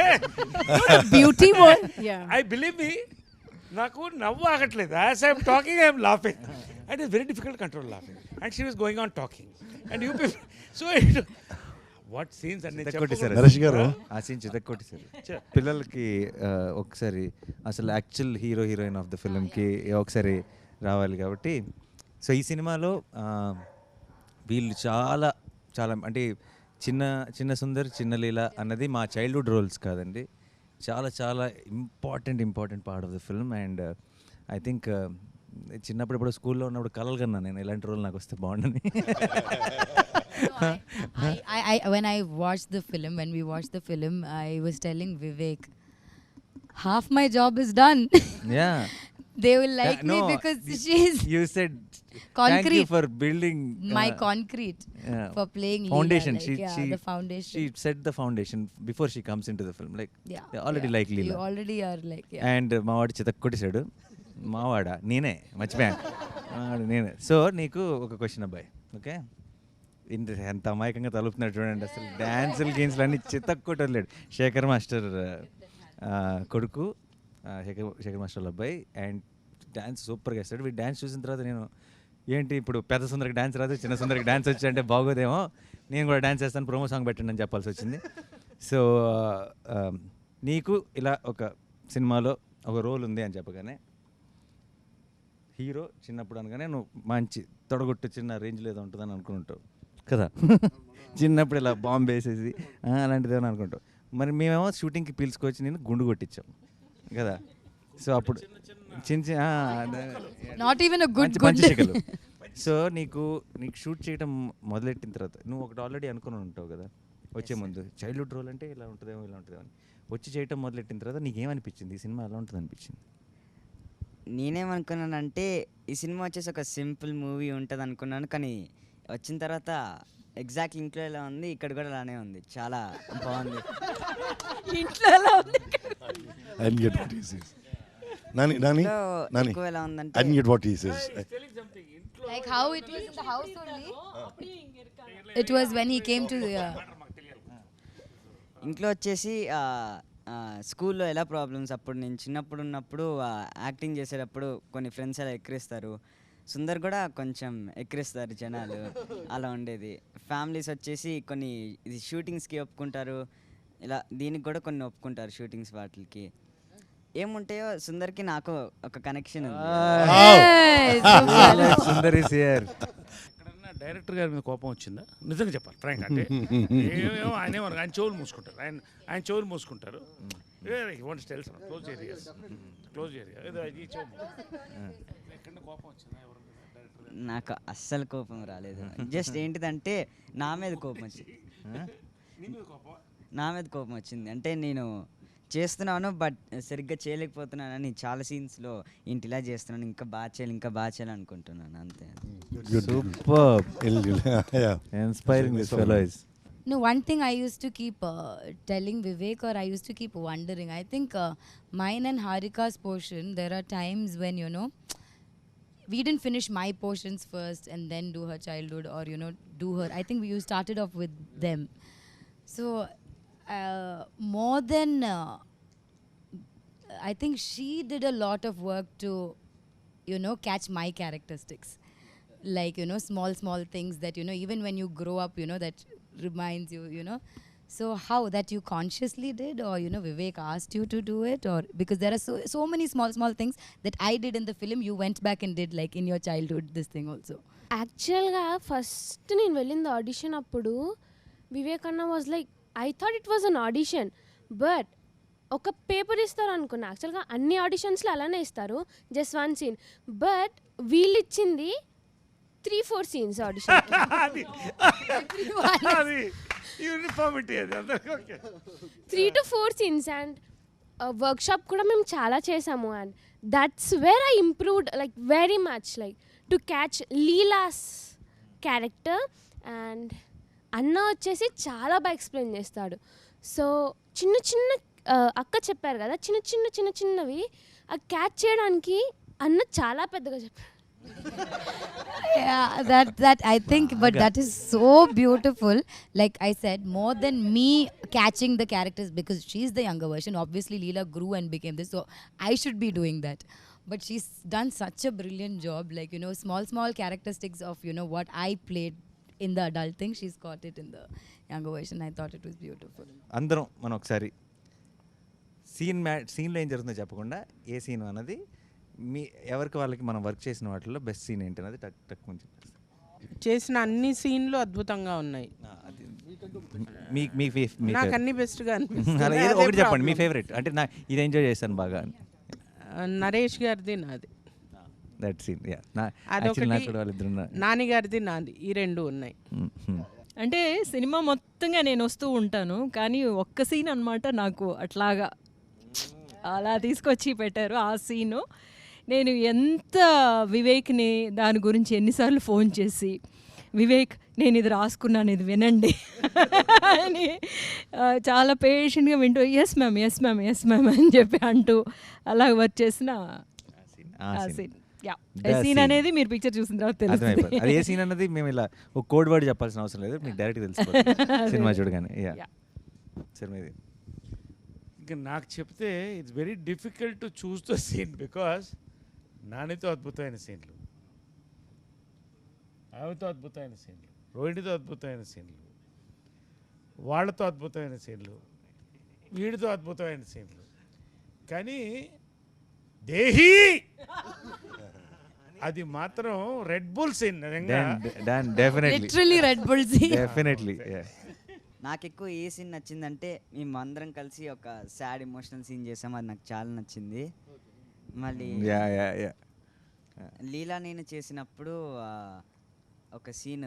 Beauty one. Yeah. I believe me నాకు నవ్వు ఆగట్లేదు as I'm talking I'm laughing and it's very difficult control laughing and she was going on talking and you so what scenes అన్ని కొట్టేశారు నరేష్ గారు. ఆ సీన్ చితక్కొట్టేశారు పిల్లలకి ఒకసారి అసలు యాక్చువల్ హీరోయిన్ ఆఫ్ ద ఫిల్మ్కి ఒకసారి రావాలి కాబట్టి సో ఈ సినిమాలో వీళ్ళు చాలా చాలా అంటే చిన్న సుందర్ చిన్న లీల అన్నది మా చైల్డ్హుడ్ రోల్స్ కాదండి, చాలా చాలా important part of the film. And I think చిన్నప్పుడు ఇప్పుడు స్కూల్లో ఉన్నప్పుడు కలలు కన్నా నేను ఇలాంటి రోల్ నాకు వస్తే బాగుండని. when I watched the film, when we watched the film, I was telling Vivek, half my job is done. Yeah. They will like me No, because she's You said thank you concrete. for building My concrete yeah, for playing foundation. Leela, like, the foundation. She set the foundation before she comes into the film. Like yeah, they already like You Leela. already are like and మావాడు చితక్కొట్టేశాడు. మావాడా నేనే మర్చిపోయాను. మావాడు నేనే. సో నీకు ఒక క్వశ్చన్ అబ్బాయి, ఓకే? ఎంత అమాయకంగా తలుపుతున్నాడు చూడండి, అసలు డ్యాన్సులు గేమ్స్లు అన్నీ చితక్కొట్టలేడు. శేఖర్ మాస్టర్ కొడుకు, శేఖర్ మాస్టర్ అబ్బాయి, అండ్ డ్యాన్స్ సూపర్గా వేస్తాడు. వీడు డ్యాన్స్ చూసిన తర్వాత నేను ఏంటి ఇప్పుడు పెద్ద సుందరికి డ్యాన్స్ రాదు, చిన్న సుందరికి డ్యాన్స్ వచ్చి అంటే బాగోదేమో, నేను కూడా డ్యాన్స్ చేస్తాను, ప్రోమో సాంగ్ పెట్టండి అని చెప్పాల్సి వచ్చింది. సో నీకు ఇలా ఒక సినిమాలో ఒక రోల్ ఉంది అని చెప్పగానే హీరో చిన్నప్పుడు అనగానే నువ్వు మంచి తొడగొట్టు చిన్న రేంజ్లో ఏదో ఉంటుందని అనుకుంటావు కదా. చిన్నప్పుడు ఇలా బాంబు వేసేసి అలాంటిది ఏమో అనుకుంటావు. మరి మేమేమో షూటింగ్కి పిలుచుకొచ్చి నేను గుండు కొట్టించాం కదా. సో అప్పుడు not even a good పంచశిఖలు. సో నీకు షూట్ చేయడం మొదలెట్టిన తర్వాత నువ్వు ఒకటి ఆల్రెడీ అనుకుని ఉంటావు కదా వచ్చే ముందు, చైల్డ్హుడ్ రోల్ అంటే ఇలా ఉంటుందేమో ఇలా ఉంటుందేమో అని. వచ్చి చేయటం మొదలెట్టిన తర్వాత నీకేమనిపించింది ఈ సినిమా ఎలా ఉంటుంది అనిపించింది? నేనేమనుకున్నానంటే ఈ సినిమా వచ్చేసి ఒక సింపుల్ మూవీ ఉంటుంది అనుకున్నాను, కానీ వచ్చిన తర్వాత ఎగ్జాక్ట్ ఇంట్లో ఎలా ఉంది ఇక్కడ కూడా అలానే ఉంది, చాలా బాగుంది. ఇంట్లో ఎలా ఉంది? I didn't get what he says. Nani, ఇంట్లో Nani, ఎక్కువ ఎలా ఉందంటే I didn't get what he says. Like how it was in the house only. It was when he came to ఇంట్లో వచ్చేసి స్కూల్లో ఎలా ప్రాబ్లమ్స్, అప్పుడు నేను చిన్నప్పుడు ఉన్నప్పుడు యాక్టింగ్ చేసేటప్పుడు కొన్ని ఫ్రెండ్స్ అలా ఎక్కిరిస్తారు, సుందర్ కూడా కొంచెం ఎక్కిరిస్తారు జనాలు, అలా ఉండేది. ఫ్యామిలీస్ వచ్చేసి కొన్ని ఇది షూటింగ్స్కి ఒప్పుకుంటారు, ఇలా దీనికి కూడా కొన్ని ఒప్పుకుంటారు షూటింగ్స్ వాటికి. ఏముంటాయో సుందర్కి నాకు ఒక కనెక్షన్ ఉంది. Sundar is here. ఎక్కడన్నా డైరెక్టర్ గారి మీద కోపం వచ్చిందా? నిజంగా చెప్పాలి ఫ్రాంక్ అంటే ఏమేమో ఆయన ఆయన చెవులు మూసుకుంటారు, ఆయన చెవులు మూసుకుంటారు. క్లోజ్ ఏరియా ఈ చెవు ఎక్కడ కోపం వచ్చిందా? నాకు అస్సలు కోపం రాలేదు. జస్ట్ ఏంటిదంటే నా మీద కోపం వచ్చింది, నా మీద కోపం వచ్చింది. అంటే నేను చేస్తున్నాను బట్ సరిగ్గా చేయలేకపోతున్నానని చాలా సీన్స్లో ఏంటి ఇలా చేస్తున్నాను, ఇంకా బాగా చేయాలి అనుకుంటున్నాను, అంతే. Super, Yeah. Inspiring this fellow is. No, one thing I used to keep telling Vivek, or I used to keep wondering, I think mine and Harika's portion, there are times when, we didn't finish my portions first and then do her childhood, or, do her. I think we started off with them. So, more than, I think she did a lot of work to, catch my characteristics. Like, small things that, even when you grow up, that reminds you, So how that you consciously did, or Vivek asked you to do it, or because there are so many small things that I did in the film, you went back and did like in your childhood this thing also. యాక్చువల్గా ఫస్ట్ నేను వెళ్ళింది ఆడిషన్ అప్పుడు వివేక్ అన్న was like I thought it was an audition but ఒక పేపర్ ఇస్తారు అనుకున్నా. యాక్చువల్గా అన్ని ఆడిషన్స్లో అలానే ఇస్తారు, జస్ట్ 1 సీన్. బట్ వీళ్ళు ఇచ్చింది 3-4 సీన్స్ ఆడిషన్. యూనిఫార్మిటీ అది 3 to 4 సీన్స్ అండ్ వర్క్షాప్ కూడా మేము చాలా చేసాము. And that's where I improved like very much like to catch Leela's character. And అన్న వచ్చేసి చాలా బాగా ఎక్స్ప్లెయిన్ చేస్తాడు. సో చిన్న చిన్న అక్క చెప్పారు కదా, చిన్న చిన్నవి ఆ క్యాచ్ చేయడానికి అన్న చాలా పెద్దగా చెప్పారు. Yeah, that I think, but that is so beautiful. Like I said, more than me catching the characters, because she's the younger version. Obviously Leela grew and became this, so I should be doing that. But she's done such a brilliant job, like small characteristics of what I played in the adult thing, she's got it in the younger version. I thought it was beautiful. అందరం మనం ఒకసారి సీన్లో ఏం జరుగుతుందో చెప్పకుండా ఏ సీన్ అన్నది మీ ఎవరికి వాళ్ళకి మనం వర్క్ చేసిన వాటిలో బెస్ట్ సీన్ ఏంటి అన్నది టక్ టక్ కొంచెం చేసిన అన్ని సీన్లు అద్భుతంగా ఉన్నాయి. నాకు అన్ని బెస్ట్గా అనిపిస్తుంది. ఒకటి చెప్పండి మీ ఫేవరెట్, అంటే నా ఇది ఎంజాయ్ చేశాను బాగా. నరేష్ గారిది నాది, దట్ సీన్. నాని గారిది నాది, ఈ 2 ఉన్నాయి. అంటే సినిమా మొత్తంగా నేను వస్తూ ఉంటాను, కానీ ఒక్క సీన్ అనమాట నాకు అట్లాగా అలా తీసుకొచ్చి పెట్టారు. ఆ సీను నేను ఎంత వివేక్ని దాని గురించి ఎన్నిసార్లు ఫోన్ చేసి, వివేక్ నేను ఇది రాసుకున్నాను, ఇది వినండి అని చాలా పేషెంట్గా వింటూ ఎస్ మ్యామ్ అని చెప్పి అంటూ అలా వర్క్ చేసిన ఆ సీన్. సీన్ అనేది మీరు పిక్చర్ చూసిన తర్వాత తెలుస్తుంది. అది ఏ సీన్ అన్నది మేము ఇలా ఒక కోడ్ వర్డ్ చెప్పాల్సిన అవసరం లేదు, మీకు డైరెక్ట్ తెలిసిపోతుంది సినిమా చూడగానే. ఇంకా నాకు చెప్తే it's very difficult to choose the scene, because నానితో అద్భుతమైన సీన్లు, ఆమెతో అద్భుతమైన సీన్లు, రోహిణితో అద్భుతమైన సీన్లు, వాళ్ళతో అద్భుతమైన సీన్లు, వీడితో అద్భుతమైన సీన్లు. కానీ దేహి అది మాత్రం red bull scene. Literally red bull scene. Definitely. నాకు ఎక్కువ ఏ సీన్ నచ్చిందంటే మేము అందరం కలిసి ఒక సాడ్ ఎమోషనల్ సీన్ చేసాం, అది నాకు చాలా నచ్చింది. మళ్ళీ లీలా నేను చేసినప్పుడు ఒక సీన్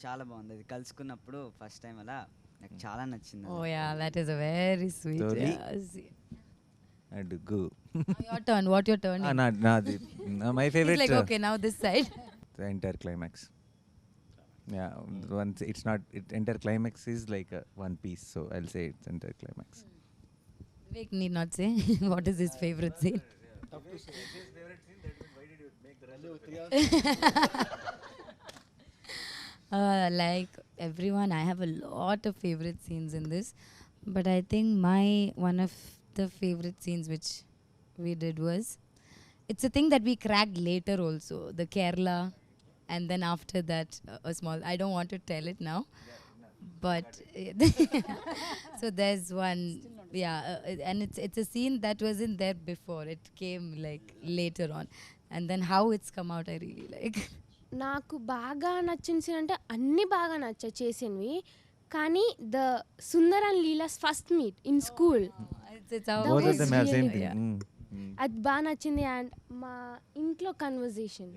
చాలా బాగుంది, అది కలుసుకున్నప్పుడు ఫస్ట్ టైం అలా నాకు చాలా నచ్చింది. Oh yeah, that is a very sweet. అడుగు. Your turn. What your turn? నాది my favourite. Like okay, now this side. The entire climax. Yeah, once it's not entire climax is like one piece, so I'll say it's entire climax. Vivek need not say what is his favorite scene. Tough to say his favorite scene. That means why did you make the rest? Like everyone, I have a lot of favorite scenes in this, but I think one of the favorite scenes which we did was, it's a thing that we cracked later also, the Kerala, and then after that a small, I don't want to tell it now, but so there's one, and it's a scene that wasn't there before, it came like later on, and then how it's come out I really like. నాకు బాగా నచ్చిన సీన్ అంటే అన్నీ బాగా నచ్చాయి చేసినవి, కానీ the Sundar and Leela's first meet in school అది బాగా నచ్చింది. అండ్ మా ఇంట్లో conversation.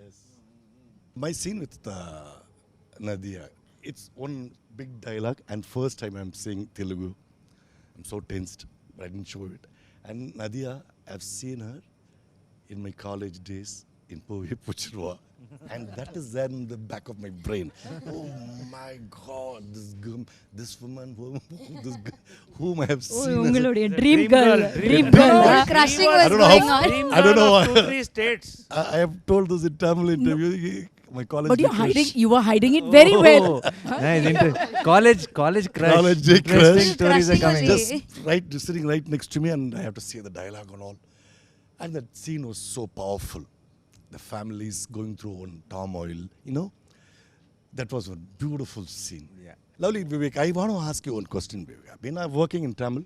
My scene with Nadia, it's one big dialogue, and first time I'm saying Telugu. I'm so tensed, but I didn't show it. And Nadia, I've seen her in my college days in Povi Puchirwa, and that is there in the back of my brain. Oh my God, this woman, whom I have seen. Ungalode dream girl. Crushing was going on. I don't know. 2-3 states. I have told this in Tamil interview. My college. But you were hiding it very well. Nice. College crush. College Interesting crush. stories are coming. Just sitting right next to me, and I have to say the dialogue and all. And that scene was so powerful. The families going through one turmoil, That was a beautiful scene. Yeah. Lovely, Vivek, I want to ask you one question, Vivek. I've been working in Tamil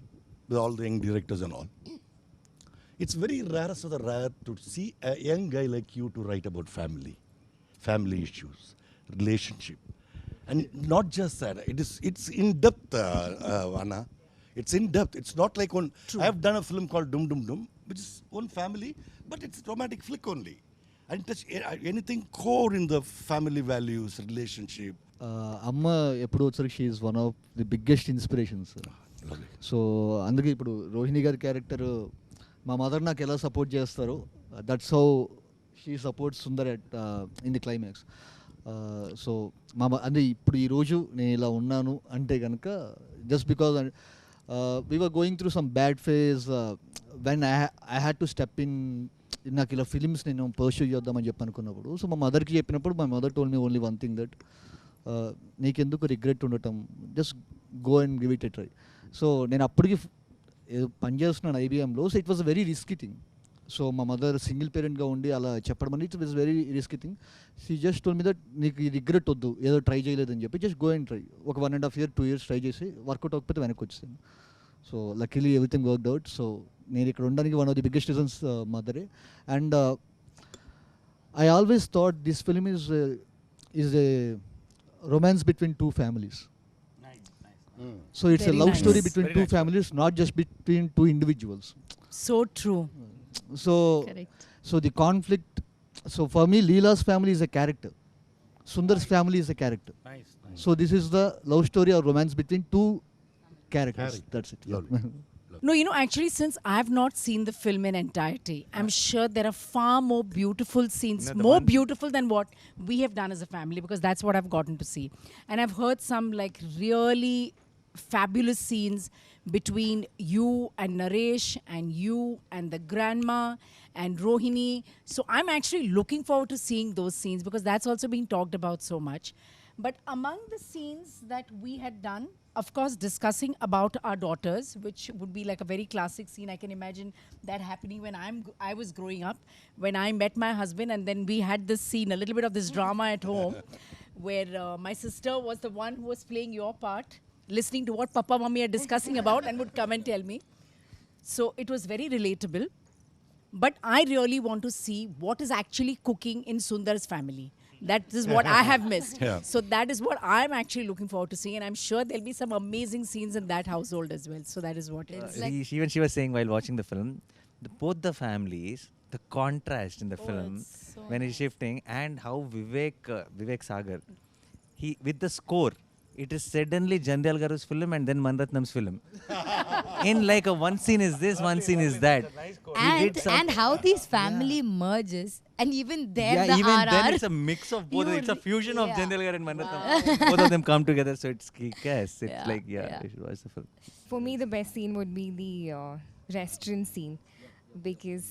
with all the young directors and all. It's very rare to see a young guy like you to write about family issues, relationship. And not just that, it's in depth, Anna. It's in depth. It's not like one. I have done a film called Dum Dum Dum, which is one family, but it's a romantic flick only. And touch anything core in the family values, relationship. అమ్మ ఎప్పుడు వచ్చరికి she is one of the biggest inspirations. So అందుకే ఇప్పుడు రోహిణి గారి క్యారెక్టర్ మా మదర్ నాకు ఎలా సపోర్ట్ చేస్తారో that's how she supports Sundar at in the climax. So అంటే ఇప్పుడు ఈరోజు నేను ఇలా ఉన్నాను అంటే కనుక just because we were going through some bad phase when I had to step in. నాకు ఇలా ఫిలిమ్స్ నేను పర్స్యూ చేద్దామని చెప్పి అనుకున్నప్పుడు సో మా మదర్కి చెప్పినప్పుడు my mother told me only one thing that నీకెందుకు రిగ్రెట్ ఉండటం, just go and give it a try. So నేను అప్పటికి పనిచేస్తున్నాను ఐబీఎంలో. So it was a very risky thing. So మా మదర్ సింగిల్ పేరెంట్గా ఉండి అలా చెప్పడం అనేది it was very risky thing. She just told me that నీకు ఈ రిగ్రెట్ వద్దు, ఏదో ట్రై చేయలేదని చెప్పి జస్ట్ గో అండ్ ట్రై. ఒక 1.5 years 2 years ట్రై చేసి వర్కౌట్ అవ్వకపోతే వెనక్కి వచ్చేసాను. So luckily everything worked out. So నేను ఇక్కడ ఉండడానికి one of the biggest reasons మదరే. And I always thought this film is a romance between two families. So it's Very a love nice. story between Very two nice. families, not just between two individuals. So true. So Correct. so the conflict, so for me Leela's family is a character, Sundar's family is a character. Nice. So this is the love story or romance between two characters. That's it. Lovely. No, you know, actually, since I have not seen the film in entirety, I'm sure there are far more beautiful scenes, You know, the more one- beautiful than what we have done as a family, because that's what I've gotten to see. And I've heard some like really fabulous scenes between you and Naresh and you and the grandma and Rohini. So I'm actually looking forward to seeing those scenes because that's also being talked about so much. But among the scenes that we had done, of course, discussing about our daughters, which would be like a very classic scene. I can imagine that happening when I was growing up, when I met my husband, and then we had this scene, a little bit of this drama at home, where my sister was the one who was playing your part, listening to what Papa, Mummy are discussing about, and would come and tell me. So it was very relatable. But I really want to see what is actually cooking in Sundar's family. That is what I have missed. Yeah. So that is what I'm actually looking forward to seeing, and I'm sure there'll be some amazing scenes in that household as well. So that is what it is. She was saying while watching the film, both the families, the contrast in the film it's so when he's shifting, and how Vivek Sagar, he with the score, it is suddenly Jandal Garu's film and then Manratnam's film. In like a one scene is this, one scene is that. He did some- And how these family merges, and even there yeah, the even RR. then it's a mix of both. It's a fusion of yeah. Jandal Gar and Manratnam. Both of them come together, so it's kick-ass. It's Yeah, like yeah. you should watch the film. For me, the best scene would be the restaurant scene because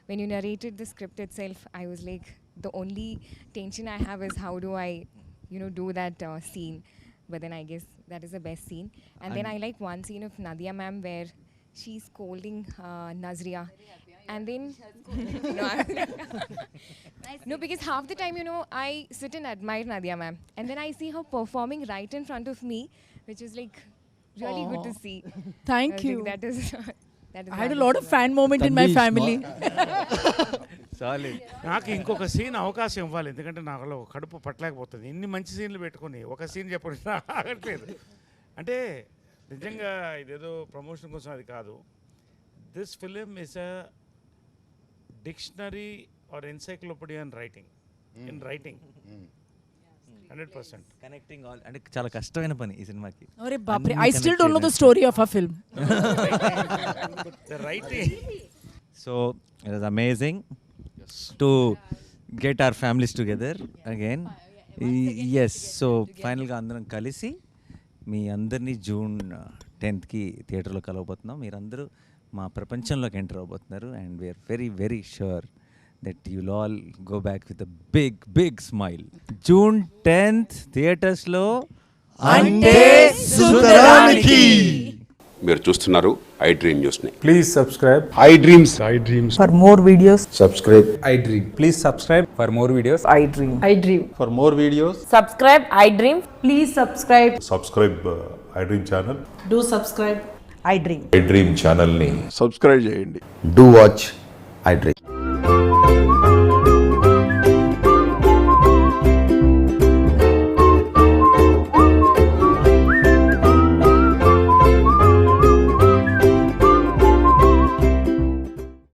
when you narrated the script itself, I was like, the only tension I have is how do I, do that scene. But then I guess that is the best scene. And then I like one scene of Nadia ma'am where she's scolding Nazria. And then, no, because half the time, I sit and admire Nadia ma'am. And then I see her performing right in front of me, which is like really good to Aw. see. Thank I was you. like, that is I had a lot of fan moment in my Tanvi is family. Solid. నాకు ఇంకొక సీన్ అవకాశం ఇవ్వాలి, ఎందుకంటే నాకు కడుపు పట్టలేకపోతుంది. ఇన్ని మంచి సీన్లు పెట్టుకుని ఒక సీన్ చెప్పడం ఆగట్లేదు. అంటే నిజంగా ఇదేదో ప్రమోషన్ కోసం అది కాదు. This film is a dictionary or encyclopedia in writing. 100%. Connecting all, అంటే చాలా కష్టమైన పని ఈ సినిమాకి. Arre baapre, అన్ని I still connect don't know the చేయడానికి. story of our film. The writing. So it was amazing to get our families together again. Yes, so ఫైనల్గా అందరం కలిసి మీ అందరినీ June 10th థియేటర్లో కలవబోతున్నాం. మీరందరూ మా ప్రపంచంలోకి ఎంటర్ అవబోతున్నారు. And we're very very sure that you'll all go back with a big smile. June 10th థియేటర్స్లో అంటే సుతరానికి. మీరు చూస్తున్నారు ఐ డ్రీమ్ న్యూస్ని. Please subscribe I dreams. For more videos, subscribe I Dream. Please subscribe for more videos. I dream. I dream. For more videos, Subscribe, I dream. Please subscribe. Subscribe I dream channel. Do subscribe, I dream. I dream ఛానల్ని సబ్స్క్రైబ్ చేయండి. Do watch I Dream.